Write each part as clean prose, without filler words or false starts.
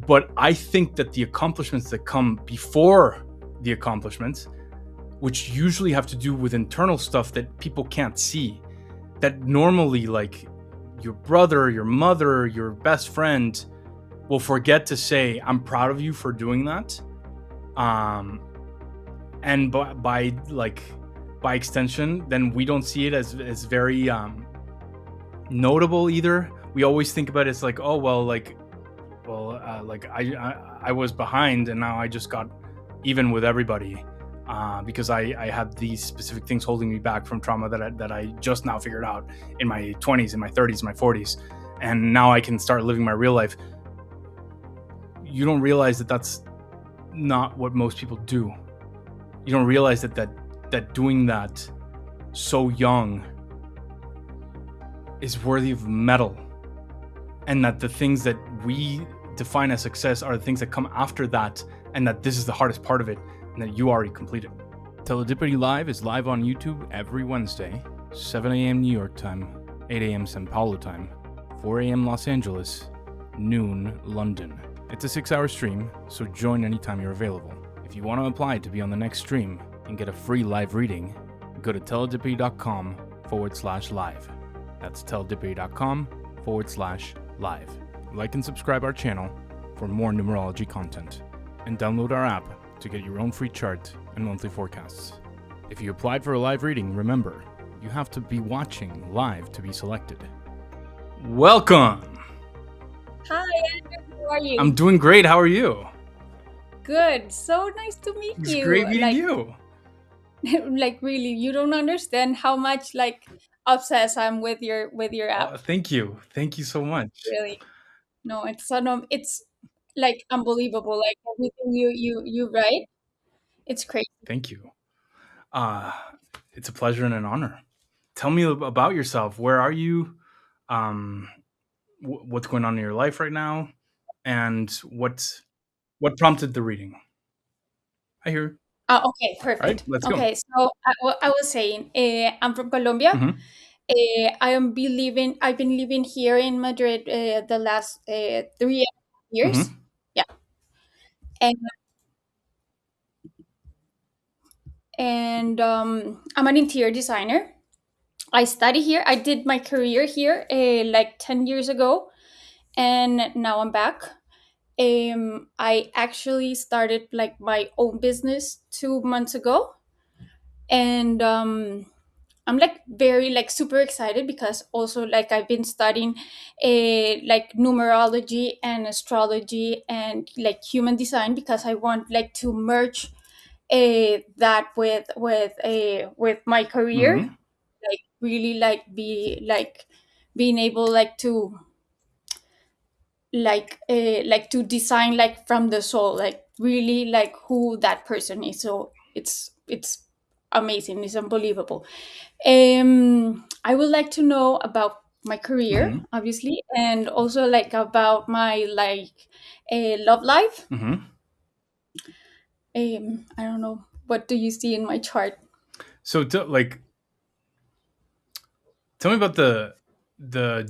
But I think that the accomplishments that come before the accomplishments, which usually have to do with internal stuff that people can't see, that normally like your brother, your mother, your best friend will forget to say, I'm proud of you for doing that. And by extension, then we don't see it as very notable either. We always think about it as like, oh, well, I was behind and now I just got even with everybody because I had these specific things holding me back from trauma that I just now figured out in my 20s, in my 30s, in my 40s. And now I can start living my real life. You don't realize that that's not what most people do. You don't realize that doing that so young is worthy of medal, and that the things that we define as success are the things that come after that, and that this is the hardest part of it, and that you already completed. Teledipity Live is live on YouTube every Wednesday, 7 a.m. New York time, 8 a.m. Sao Paulo time, 4 a.m. Los Angeles, noon London. It's a 6-hour stream, so join anytime you're available. If you want to apply to be on the next stream and get a free live reading, go to teledipity.com/live. That's teledipity.com/live. Like and subscribe our channel for more numerology content, and download our app to get your own free chart and monthly forecasts. If you applied for a live reading, remember, you have to be watching live to be selected. Welcome! Hi, Andrew. How are you? I'm doing great. How are you? Good. So nice to meet It's you. great meeting you. Like really, you don't understand how much like obsessed I'm with your app. Thank you. Thank you so much. Really. No, it's like unbelievable. Like everything you write, it's crazy. Thank you. It's a pleasure and an honor. Tell me about yourself. Where are you? What's going on in your life right now? And what prompted the reading? I hear. Okay, All right, perfect. let's go. Okay, so I was saying, I'm from Colombia. Mhm. I've been living here in Madrid the last 3 years. Mhm. Yeah, and I'm an interior designer. I study here. I did my career here like 10 years ago, and now I'm back. I actually started like my own business 2 months ago, and I'm like very like super excited because also like I've been studying like numerology and astrology and like human design because I want like to merge that with my career, Mhm. like really like be like being able like to design like from the soul, like really like who that person is. So it's amazing, it's unbelievable. I would like to know about my career, Mhm. obviously, and also like about my like love life. Mhm. I don't know, what do you see in my chart? So, tell me about the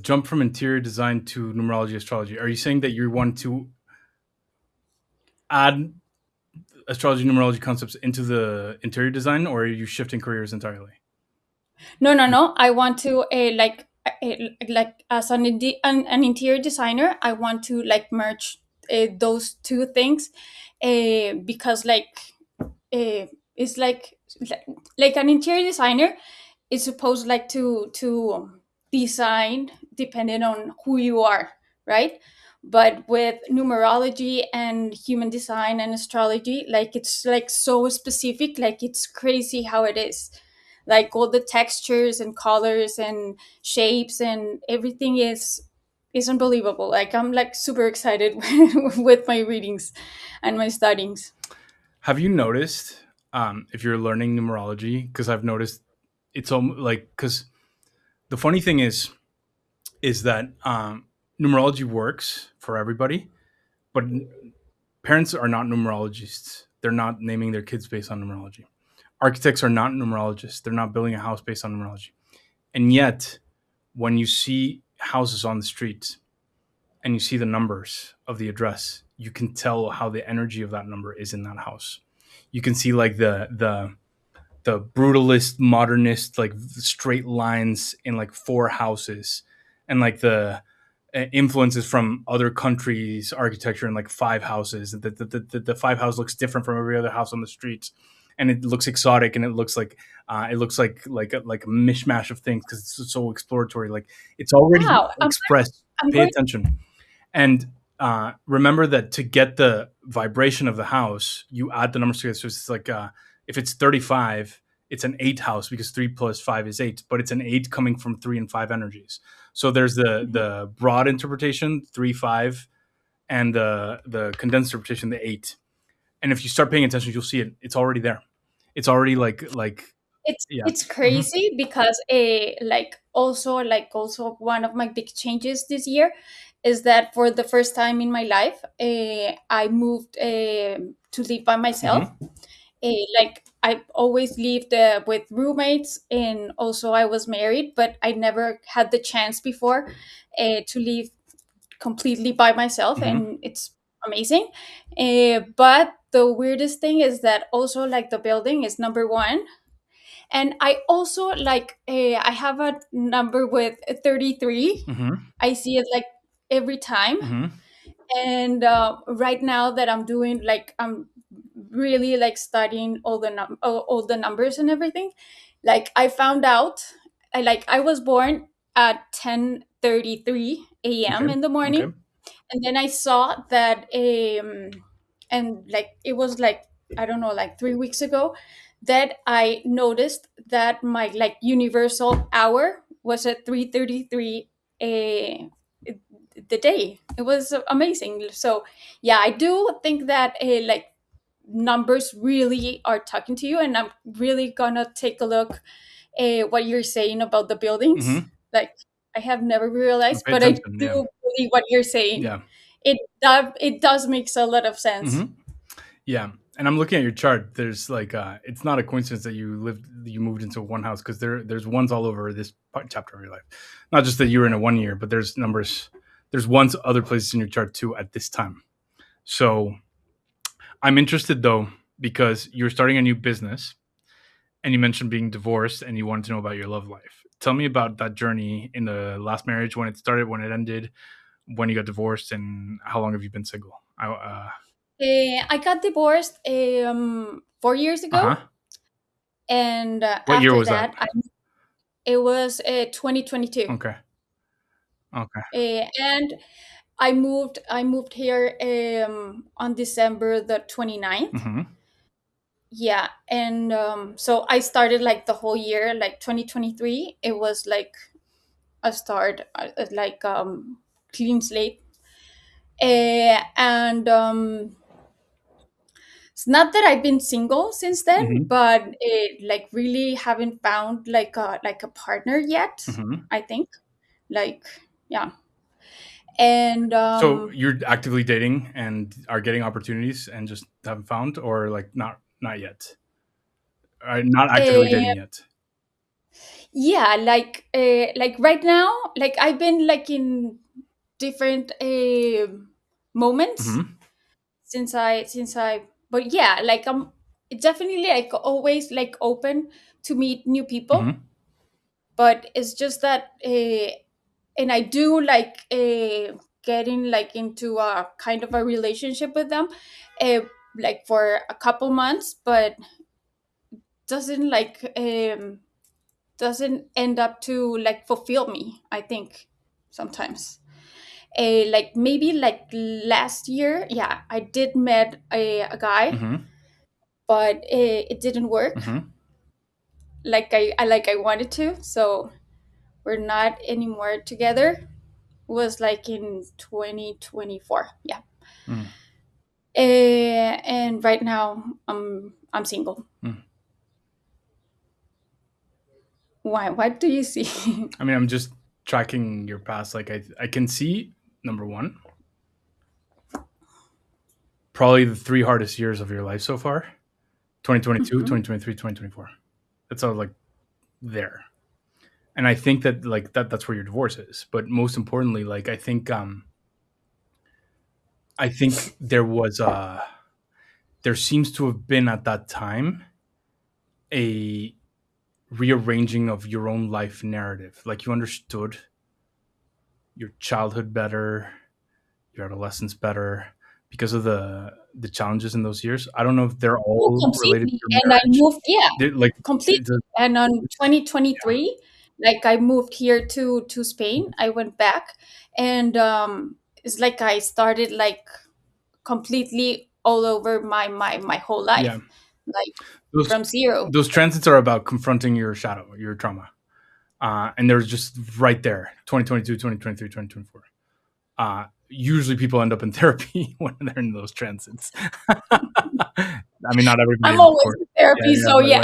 jump from interior design to numerology astrology. Are you saying that you want to add astrology numerology concepts into the interior design, or are you shifting careers entirely? No, I want to like as an interior designer, I want to like merge those two things because it's like an interior designer is supposed like to design depending on who you are, right? But with numerology and human design and astrology, like it's like so specific, like it's crazy how it is, like all the textures and colors and shapes and everything is unbelievable. Like I'm like super excited with my readings and my studies. Have you noticed if you're learning numerology? Because I've noticed it's almost like because the funny thing is that numerology works for everybody, but parents are not numerologists. They're not naming their kids based on numerology. Architects are not numerologists. They're not building a house based on numerology. And yet, when you see houses on the street, and you see the numbers of the address, you can tell how the energy of that number is in that house. You can see like the brutalist, modernist, like straight lines in like 4 houses, and like the influences from other countries' architecture in like 5 houses. The 5 house looks different from every other house on the streets, and it looks exotic, and it looks like like a mishmash of things because it's so exploratory. Like it's already Wow, expressed. I'm Pay going. attention. And remember that to get the vibration of the house, you add the numbers together. So it's like if it's 35, it's an 8 house because 3 plus 5 is 8, but it's an 8 coming from 3 and 5 energies. So there's the broad interpretation, 3, 5, and the condensed interpretation, the 8. And if you start paying attention, you'll see it. It's already there. It's already like yeah. It's crazy because also one of my big changes this year is that for the first time in my life, I moved to live by myself. Mm-hmm. Like I always lived with roommates, and also I was married, but I never had the chance before to live completely by myself, Mm-hmm. and it's amazing. But the weirdest thing is that also like the building is number one, and I also like I have a number with 33. Mm-hmm. I see it like every time. Mm-hmm. And right now that I'm doing like I'm really like studying all the numbers and everything, like I found out I was born at 10:33 Okay. a.m. in the Okay. morning, and then I saw that and like it was like I don't know, like 3 weeks ago, that I noticed that my like universal hour was at 3:33 a the day. It was amazing. So yeah, I do think that like numbers really are talking to you, and I'm really gonna take a look what you're saying about the buildings. Mm-hmm. Like I have never realized, Pay but I attention. do Yeah. believe what you're saying. Yeah. It does make a lot of sense. Mm-hmm. Yeah, and I'm looking at your chart. There's like it's not a coincidence that you moved into one house because there's ones all over this chapter of your life. Not just that you were in a 1 year, but there's numbers. There's ones other places in your chart too at this time. So I'm interested though because you're starting a new business, and you mentioned being divorced, and you wanted to know about your love life. Tell me about that journey in the last marriage, when it started, when it ended, when you got divorced, and how long have you been single? I got divorced 4 years ago, Uh-huh. and What year after was that? that, it was 2022, Okay. Okay. and I moved here on December the 29th. Mm-hmm. Yeah, and so I started like the whole year, like 2023. It was like a start, like clean slate, and it's not that I've been single since then, Mm-hmm. but like really haven't found like a partner yet. Mm-hmm. I think, like, yeah, and So you're actively dating and are getting opportunities and just haven't found, or like not yet, not actively uh, dating yet. yeah, like right now, like I've been like in different moments Mm-hmm. since I but yeah, like I'm definitely like always like open to meet new people, Mm-hmm. but it's just that and I do like getting like into a kind of a relationship with them uh, like for a couple months, but doesn't like doesn't end up to like fulfill me, I think, sometimes. Like maybe like last year, yeah, I did met a guy, Mm-hmm. but it didn't work Mm-hmm. like I wanted to. So we're not anymore together. It was like in 2024. Yeah. Mm-hmm. And right now I'm single. Why? What do you see? I mean, I'm just tracking your past. Like I can see number one, probably the 3 hardest years of your life so far: 2022, Mhm. 2023, 2024. That's all like there. And I think that like that's where your divorce is. But most importantly, like I think I think there seems to have been at that time a rearranging of your own life narrative. Like you understood your childhood better, your adolescence better because of the challenges in those years. I don't know if they're Oh, all related to completely. your And I marriage. moved, yeah, Like completely. And on yeah, 2023, like I moved here to Spain. I went back, and it's like I started like completely all over my whole yeah. life, like Those from zero. those transits are about confronting your shadow, your trauma. And they're just right there, 2022, 2023, 2024. Usually people end up in therapy when they're in those transits. I mean, not everybody I'm is, of always course. in Yeah, therapy, yeah, so but yeah.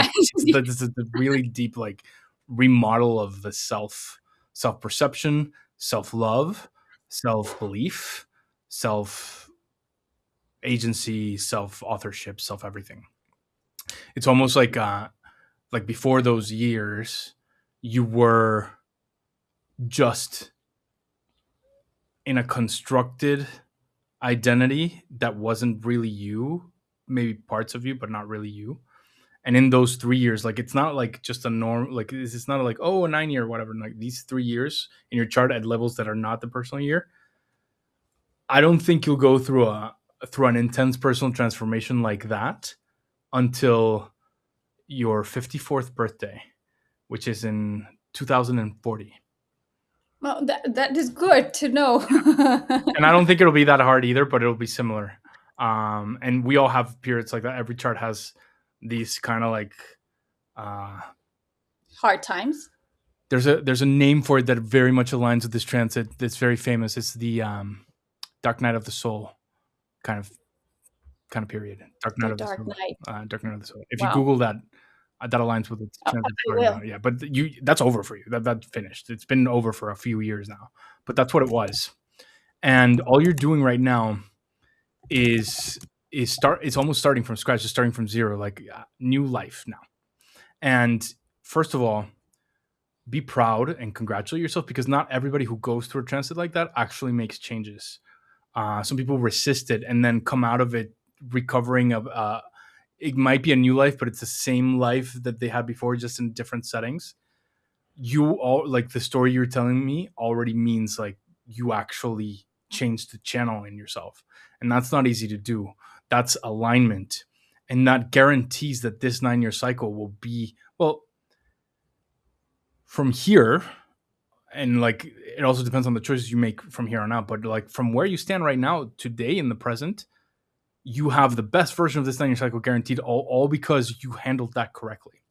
like this is a really deep like remodel of the self perception, self love, self belief, self agency, self authorship, self everything. It's almost like before those years, you were just in a constructed identity that wasn't really you, maybe parts of you, but not really you. And in those 3 years, like it's not like just a norm, like it's not like, oh, a 9 year or whatever. Like these 3 years in your chart at levels that are not the personal year, I don't think you'll go through an intense personal transformation like that until your 54th birthday, which is in 2040. Well, that is good to know. And I don't think it'll be that hard either, but it'll be similar. And we all have periods like that. Every chart has these kind of like uh, Hard times. there's a name for it that very much aligns with this transit. That's very famous. It's the Dark Night of the Soul kind of period. Dark Night The of the Dark Soul. Knight. Dark Night of the Soul. If you Wow. Google that, that aligns with its I transit story will. now. Yeah, but you that's over for you. That's finished. It's been over for a few years now. But that's what it was. And all you're doing right now is it's almost starting from scratch, just starting from zero, like new life now. And first of all, be proud and congratulate yourself because not everybody who goes through a transit like that actually makes changes. Some people resist it and then come out of it recovering of it might be a new life, but it's the same life that they had before, just in different settings. You all like the story you're telling me already means like you actually changed the channel in yourself, and that's not easy to do. That's alignment, and that guarantees that this 9 year cycle will be well from here. And like it also depends on the choices you make from here on out, but like from where you stand right now today in the present, you have the best version of this 9 year cycle guaranteed, all because you handled that correctly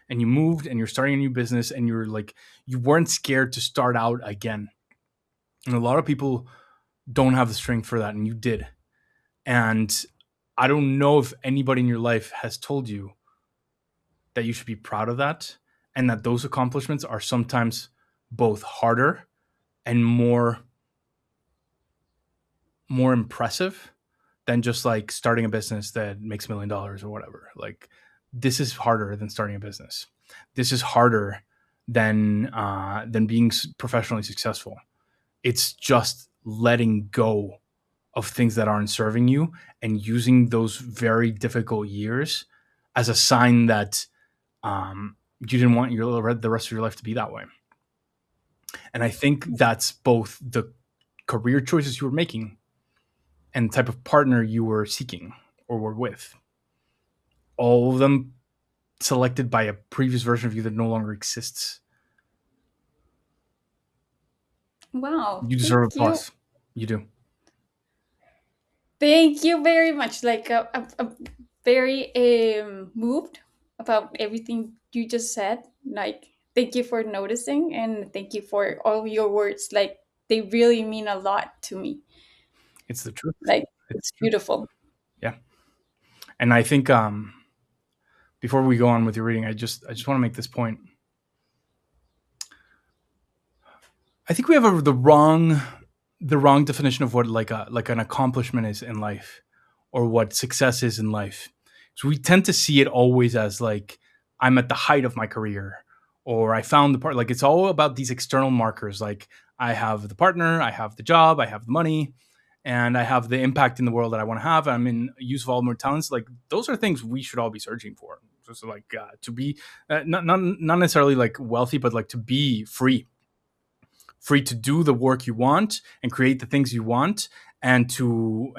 and you moved and you're starting a new business and you're like you weren't scared to start out again. And a lot of people don't have the strength for that, and you did. And I don't know if anybody in your life has told you that you should be proud of that, and that those accomplishments are sometimes both harder and more impressive than just like starting a business that makes $1 million or whatever. Like this is harder than starting a business. This is harder than being professionally successful. It's just letting go of things that aren't serving you and using those very difficult years as a sign that you didn't want the rest of your life to be that way. And I think that's both the career choices you were making and the type of partner you were seeking or were with. All of them selected by a previous version of you that no longer exists. Wow. You deserve Thank you. applause. You do. Thank you very much. Like I'm very moved about everything you just said. Like thank you for noticing and thank you for all your words. Like they really mean a lot to me. It's the truth. Like It's it's the truth. beautiful. Yeah. And I think before we go on with your reading, I just want to make this point. I think we have the wrong definition of what like an accomplishment is in life, or what success is in life. So we tend to see it always as like I'm at the height of my career, or I found the part. Like it's all about these external markers. Like I have the partner, I have the job, I have the money, and I have the impact in the world that I want to have. I'm in use of all my talents. Like those are things we should all be searching for. Just like to be not necessarily like wealthy, but like to be free to do the work you want and create the things you want, and to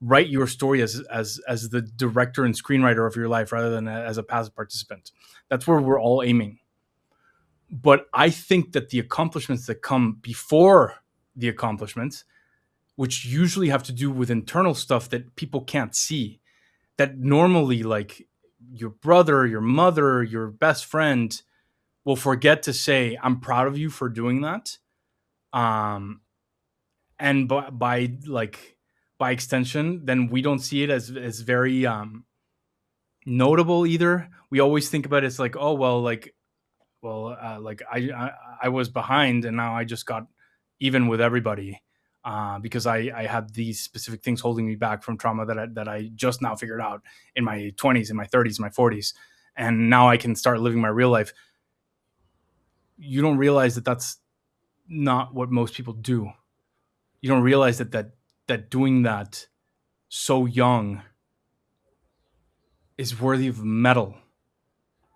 write your story as the director and screenwriter of your life rather than as a passive participant. That's where we're all aiming. But I think that the accomplishments that come before the accomplishments, which usually have to do with internal stuff that people can't see, that normally like your brother, your mother, your best friend will forget to say, I'm proud of you for doing that. And by extension, then we don't see it as very notable either. We always think about it as like, oh well, like I was behind and now I just got even with everybody because I had these specific things holding me back from trauma that I just now figured out in my 20s, in my 30s, my 40s, and now I can start living my real life. You don't realize that that's not what most people do. You don't realize that doing that so young is worthy of medal,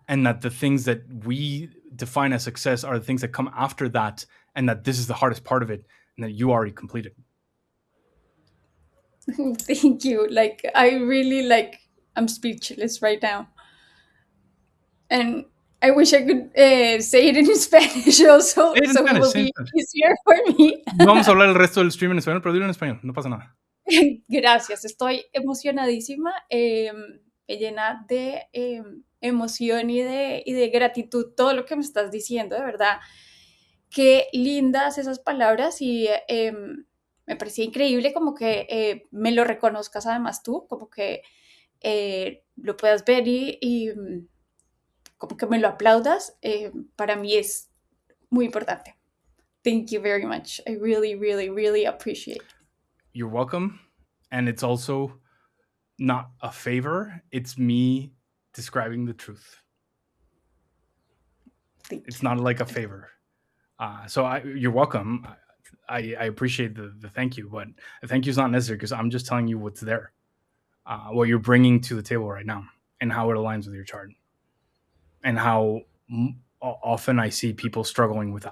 and that the things that we define as success are the things that come after that, and that this is the hardest part of it, and that you already completed. Thank you. Like I really like I'm speechless right now. And I wish I could say it in Spanish also, Say it in so it Spanish. will Say it be in Spanish. easier for me. No vamos a hablar el resto del stream en español, pero dilo en español, no pasa nada. Gracias, estoy emocionadísima, llena de emoción y de gratitud, todo lo que me estás diciendo, de verdad. Qué lindas esas palabras y me parecía increíble como que me lo reconozcas además tú, como que lo puedas ver y como que me lo aplaudas, para mí es muy importante. Thank you very much. I really, really, really appreciate. You're welcome. And it's also not a favor. It's me describing the truth. It's not like a favor. So you're welcome. I appreciate the thank you, but the thank you is not necessary because I'm just telling you what's there, what you're bringing to the table right now, and how it aligns with your chart, and how often I see people struggling with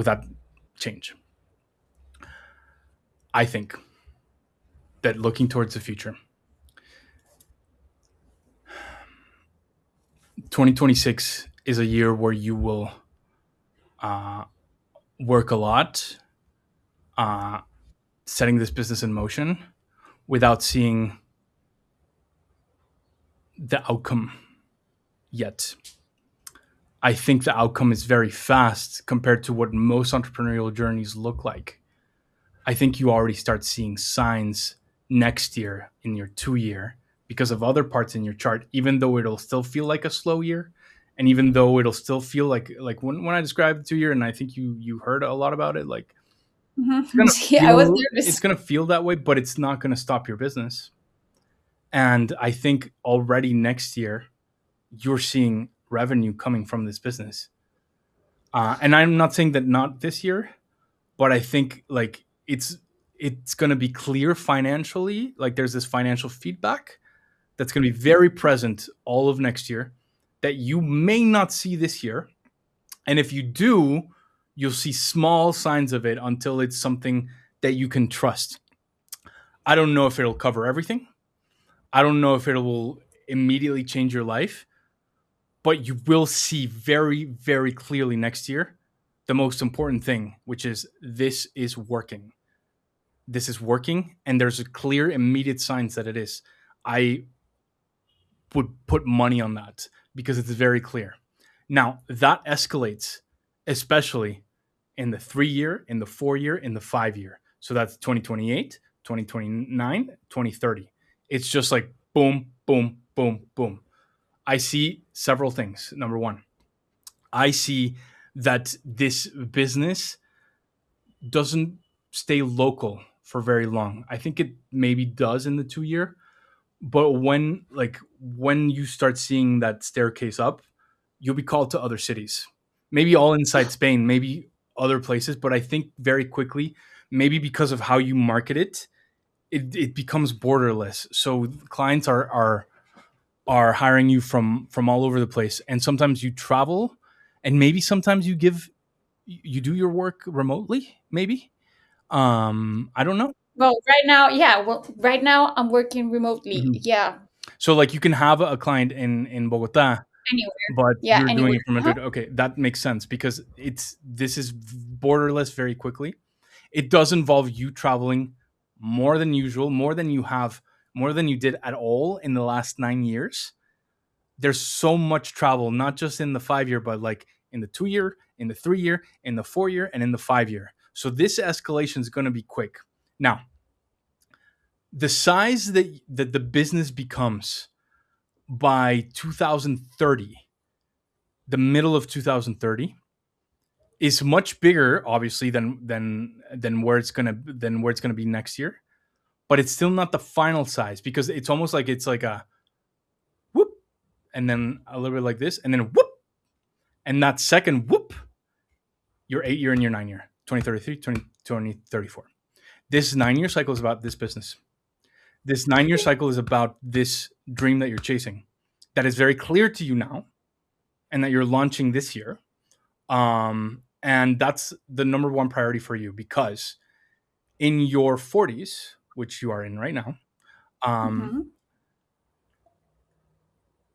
that change. I think that looking towards the future, 2026 is a year where you will work a lot, setting this business in motion without seeing the outcome yet. I think the outcome is very fast compared to what most entrepreneurial journeys look like. I think you already start seeing signs next year in your 2-year because of other parts in your chart, even though it'll still feel like a slow year. And even though it'll still feel like when I described the 2-year, and I think you heard a lot about it, like it's gonna feel that way, but it's not gonna stop your business. And I think already next year, you're seeing revenue coming from this business. And I'm not saying that not this year, but I think like it's gonna be clear financially. Like there's this financial feedback that's gonna be very present all of next year that you may not see this year. And if you do, you'll see small signs of it until it's something that you can trust. I don't know if it'll cover everything. I don't know if it will immediately change your life, but you will see very, very clearly next year the most important thing, which is this is working. This is working, and there's a clear, immediate signs that it is. I would put money on that because it's very clear. Now, that escalates, especially in the 3-year, in the 4-year, in the 5-year. So that's 2028, 2029, 2030. It's just like boom, boom, boom, boom. I see several things. Number one, I see that this business doesn't stay local for very long. I think it maybe does in the 2-year, but when you start seeing that staircase up, you'll be called to other cities, maybe all inside Spain, maybe other places. But I think very quickly maybe because of how you market it, it becomes borderless. So clients are hiring you from all over the place, and sometimes you travel, and maybe sometimes you do your work remotely. Maybe I don't know. Well, right now, yeah. Well, right now I'm working remotely. Mhm. Yeah, So like you can have a client in Bogota, anywhere. but Yeah, you're doing anywhere. it from Uh-huh. Madrid. Okay, that makes sense because this is borderless very quickly. It does involve you traveling more than usual, more than you did at all in the last 9 years. There's so much travel, not just in the 5 year, but like in the 2 year, in the 3 year, in the 4 year, and in the 5 year. So this escalation is going to be quick. Now, the size that the business becomes by 2030, the middle of 2030, is much bigger, obviously, than where it's gonna be next year. But it's still not the final size because it's almost like it's like a whoop, and then a little bit like this, and then whoop, and that second whoop, your 8 year and your 9 year, 2033, 2034. This 9 year cycle is about this business. This 9 year cycle is about this dream that you're chasing, that is very clear to you now, and that you're launching this year. And that's the number one priority for you because in your 40s, which you are in right now, um, Mm-hmm.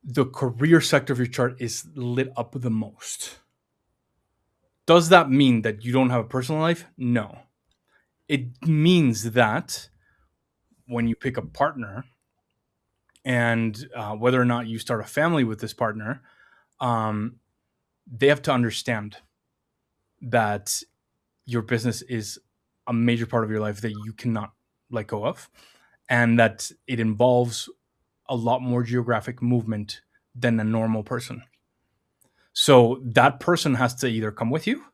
the career sector of your chart is lit up the most. Does that mean that you don't have a personal life? No. It means that when you pick a partner and whether or not you start a family with this partner, um, they have to understand that your business is a major part of your life that you cannot let go of, and that it involves a lot more geographic movement than a normal person. So that person has to either come with you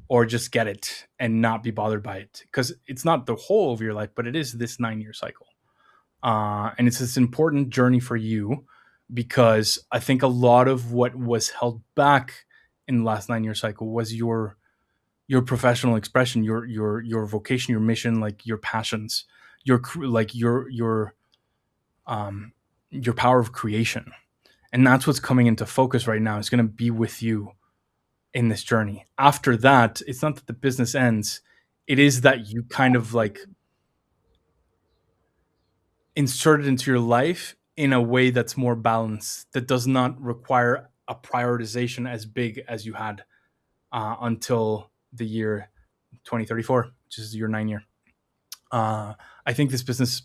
or just get it and not be bothered by it because it's not the whole of your life, but it is this 9 year cycle. And it's this important journey for you because I think a lot of what was held back in the last 9 year cycle was your professional expression, your vocation, your mission, like your passions, like um your power of creation. And that's what's coming into focus right now. It's going to be with you in this journey. After that, it's not that the business ends, it is that you kind of like insert it into your life in a way that's more balanced, that does not require a prioritization as big as you had until the year 2034, which is your 9 year. I think this business.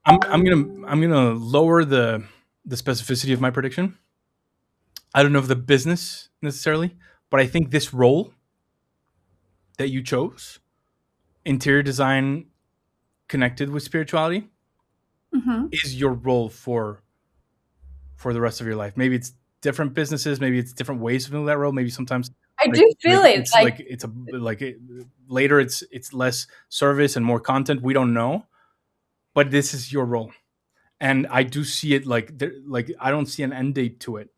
I'm gonna lower the specificity of my prediction. I don't know if the business necessarily, but I think this role that you chose, interior design connected with spirituality, Mm-hmm. is your role for the rest of your life. Maybe it's different businesses, maybe it's different ways of doing that role. Maybe sometimes I like do feel it. Like, it's a like it, later it's less service and more content. We don't know, but this is your role, and I do see it like I don't see an end date to it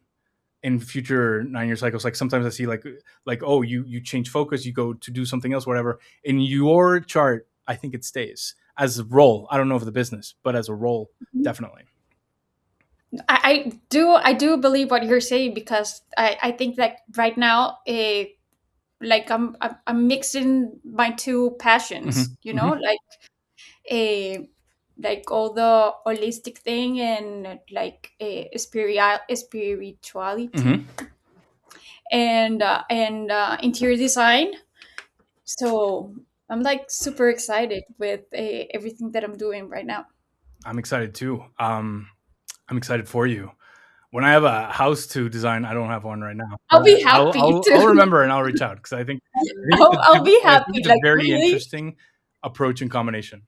in future 9 year cycles. Like sometimes I see like oh you change focus, you go to do something else, whatever. In your chart, I think it stays as a role. I don't know if the business, but as a role, definitely. I do believe what you're saying because I think that right now, like I'm mixing my two passions. Mm-hmm. Mm-hmm. A like all the holistic thing and like spirituality Mm-hmm. and interior design. So I'm like super excited with everything that I'm doing right now. I'm excited too. I'm excited for you. When I have a house to design, I don't have one right now. I'll be I'll happy I'll, I'll to. rememd and I'll reach out because I'll be I think happy. it's a Like very really, interesting approach and combination,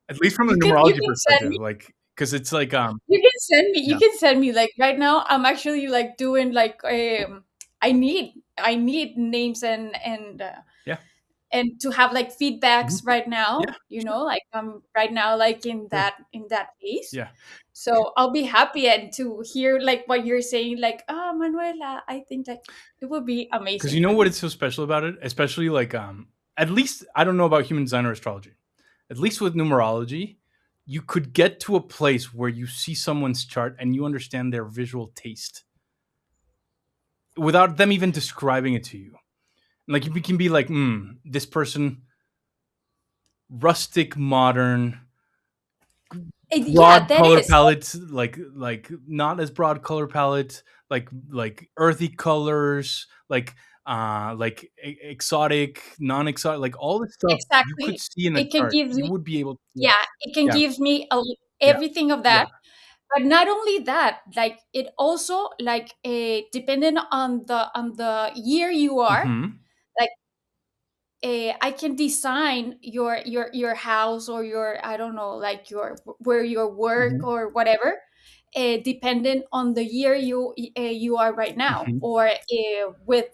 at least from a you numerology can send perspective. me. Like because it's like You can send me. You yeah, can send me. Like right now, I'm actually like doing like I need names and yeah, and to have like Mhm. feedbacks right Yeah, now, sure, like I'm right now like sure. in that phase. Yeah, So I'll be happy and to hear like what you're saying, like, oh, Manuela, I think like it would be because amazing you know for what me. is so special about it, especially like at least I don't know about human design or astrology. At least with numerology, you could get to a place where you see someone's chart and you understand their visual taste without them even describing it to you. Like you can be like, this person rustic, modern, Yeah, broad that color is. palettes, like not as broad color palette, like earthy colors, like exotic, non-exotic, like all this stuff you could Exactly. see in a It can chart. give You me, would be able, yeah, yeah, it can yeah, give me yeah, everything of yeah. that. But not only that, like it also like depending on the year you are, Mm-hmm. like I can design your house or your, I don't know, like your where your work Mm-hmm. or whatever, dependent on the year you are right now, Mm-hmm. or with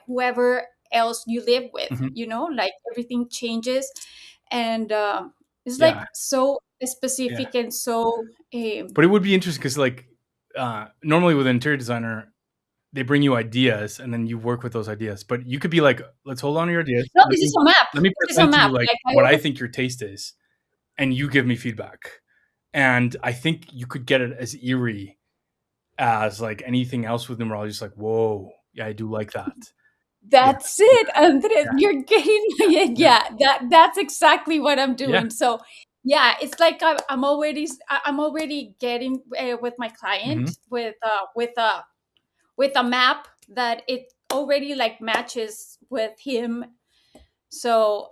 whoever else you live with. Mm-hmm. Like everything changes, and it's Yeah, like so yeah. specific and so. But it would be interesting because like normally with an interior designer, they bring you ideas and then you work with those ideas. But you could be like, let's hold on to your ideas. No, this is a map. Let me This is a present to map. you like Like I what I already. think your taste is, and you give me feedback. And I think you could get it as eerie as like anything else with numerology. It's like, whoa, yeah, I do like that. Yeah, That's it, Andres. yeah, You're getting yeah, yeah, yeah. That's exactly what I'm yeah. doing. So yeah, it's like I'm already getting with my Hmm. client with a map that it already like matches with him. So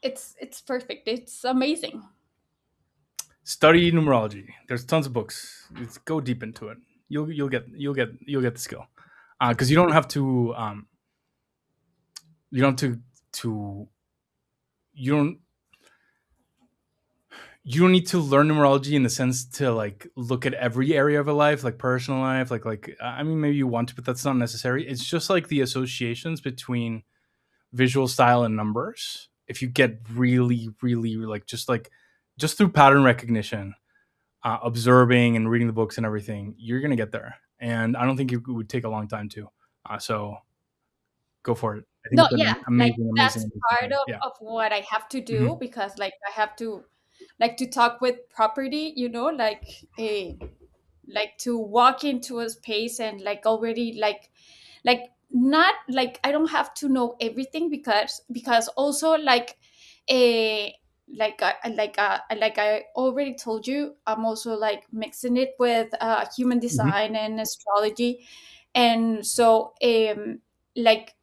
it's perfect. It's amazing. Study numerology. There's tons of books. Go deep into it. You'll get the skill because you don't have to you don't you don't need to learn numerology in the sense to like look at every area of a life, like personal life, like I mean maybe you want to, but that's not necessary. It's just like the associations between visual style and numbers. If you get really, really just through pattern recognition, observing and reading the books and everything, you're gonna get there. And I don't think it would take a long time to. So go for it. I think No, it's yeah, an like amazing, amazing, that's amazing part thing. Yeah. of what I have to Hmm. do, because like I have to like to talk with property, like a like to walk into a space and like already like not like I don't have to know everything, because also like a like I already told you, I'm also like mixing it with human Hmm. design and astrology. And so like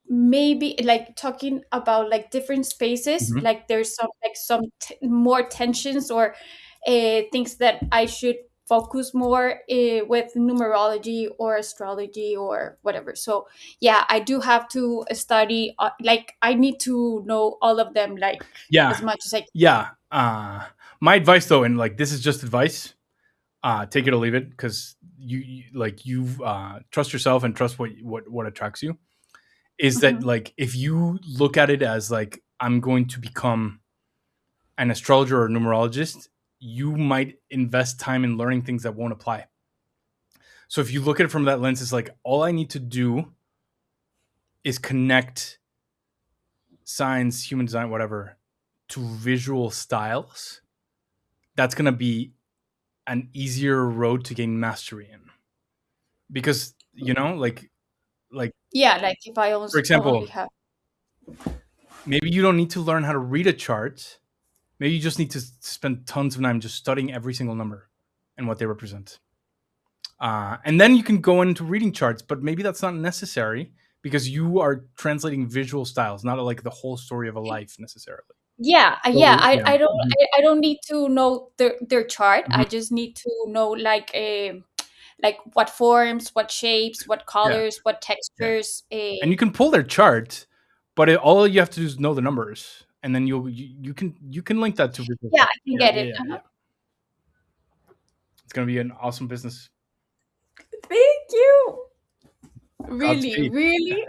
maybe like talking about like different spaces, Hmm. like there's some more tensions or things that I should focus more with numerology or astrology or whatever. So yeah, I do have to study, like I need to know all of them, like Yeah. as much as I can. Yeah. My advice though, and like this is just advice, take it or leave it, because you trust yourself and trust what attracts you, is that Mhm. like if you look at it as like I'm going to become an astrologer or numerologist, you might invest time in learning things that won't apply. So if you look at it from that lens, it's like all I need to do is connect science, human design, whatever, to visual styles. That's gonna be an easier road to gain mastery in, because like Yeah, like if I for only example, have. maybe you don't need to learn how to read a chart. Maybe you just need to spend tons of time just studying every single number and what they represent. And then you can go into reading charts, but maybe that's not necessary because you are translating visual styles, not like the whole story of a life necessarily. Yeah, yeah. So yeah. Mhm. I don't need to know their chart. Mhm. I just need to know like what forms, what shapes, what Yeah, colors, what yeah. textures. And you can pull their chart, but all you have to do is know the numbers, and then you can link that to visual Yeah, stuff. I can Yeah, get yeah, it. yeah, Uh-huh. yeah. It's gonna be an awesome business. Thank you. Really, Godspeed. really.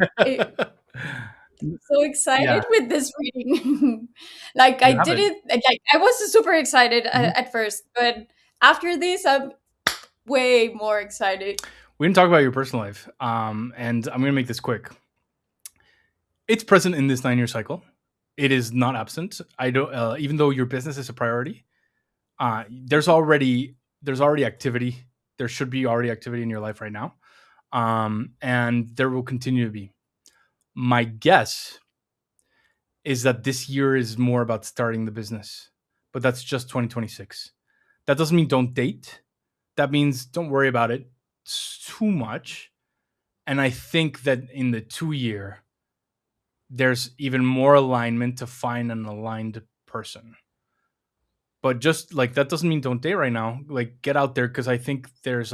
so excited Yeah, with this reading. Like I you have did it. it. Like I was super excited Mhm. at first, but after this, I'm way more excited. We didn't talk about your personal life, and I'm gonna make this quick. It's present in this 9-year cycle. It is not absent. I don't. Even though your business is a priority, there's already activity. There should be already activity in your life right now, and there will continue to be. My guess is that this year is more about starting the business, but that's just 2026. That doesn't mean don't date. That means don't worry about it too much. And I think that in the 2 year, there's even more alignment to find an aligned person. But just like that doesn't mean don't date right now. Like get out there because I think there's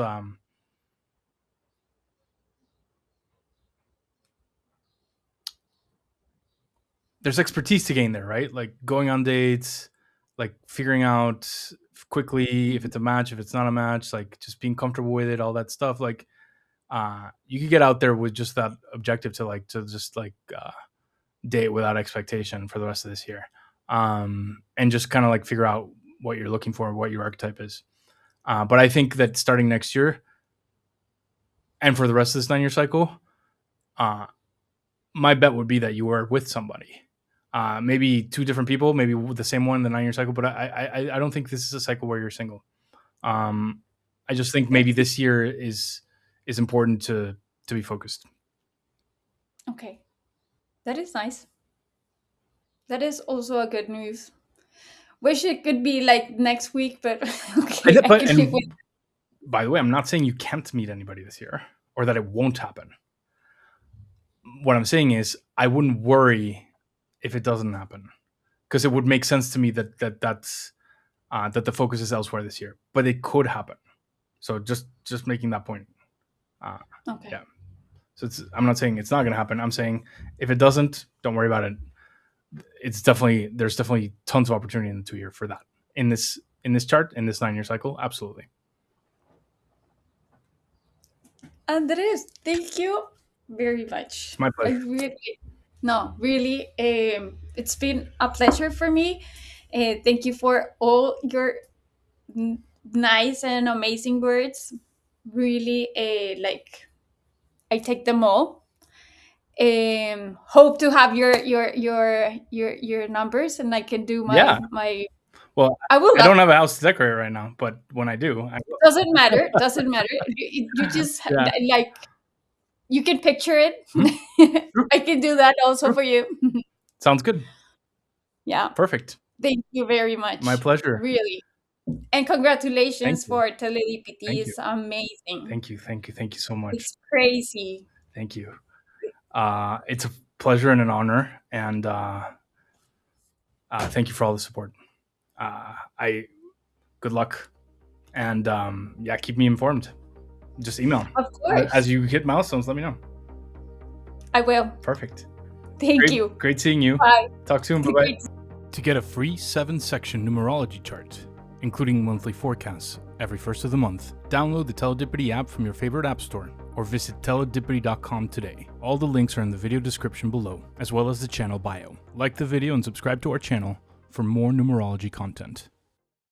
expertise to gain there, right? Like going on dates, like figuring out quickly if it's a match, if it's not a match, like just being comfortable with it, all that stuff. Like you could get out there with just that objective to just date without expectation for the rest of this year, and just kind of like figure out what you're looking for, what your archetype is. But I think that starting next year and for the rest of this 9-year cycle, uh, my bet would be that you were with somebody. Maybe two different people, maybe the same one in the 9-year cycle, but I don't think this is a cycle where you're single. I just think maybe this year is important to be focused. Okay, that is nice. That is also a good news. Wish it could be like next week, but okay, I But can live with. and by the way, I'm not saying you can't meet anybody this year or that it won't happen. What I'm saying is I wouldn't worry if it doesn't happen because it would make sense to me that's that the focus is elsewhere this year, but it could happen. So just making that point. Okay. Yeah. So I'm not saying it's not going to happen. I'm saying if it doesn't, don't worry about it. There's definitely tons of opportunity in the 2 year for that in this chart in this 9-year cycle. Absolutely. Andres, thank you very much. It's my I pleasure. really, no, really, it's been a pleasure for me. Thank you for all your nice and amazing words. Really, like I take them all. Hope to have your numbers, and I can do Yeah. my. Well, I will I love. don't have a house to decorate right now, but when I do, I will. Doesn't matter. Doesn't matter. You just Yeah. like you can picture it. Mhm. True. I can do that also True. for you. Sounds good. Yeah. Perfect. Thank you very My much. pleasure. Really. And Thank congratulations you. for Teledipity. Thank you. It's amazing. Thank you. Thank you. Thank you so much. It's crazy. Thank you. It's a pleasure and an honor, and thank you for all the support. I good luck, and yeah, keep me informed. Just email Of course. as you hit milestones. Let me know. I will. Perfect. Thank you. Great seeing you. Bye. Talk soon. Bye bye. Great. To get a free 7-section numerology chart, including monthly forecasts every first of the month, download the Teledipity app from your favorite app store or visit teledipity.com today. All the links are in the video description below, as well as the channel bio. Like the video and subscribe to our channel for more numerology content.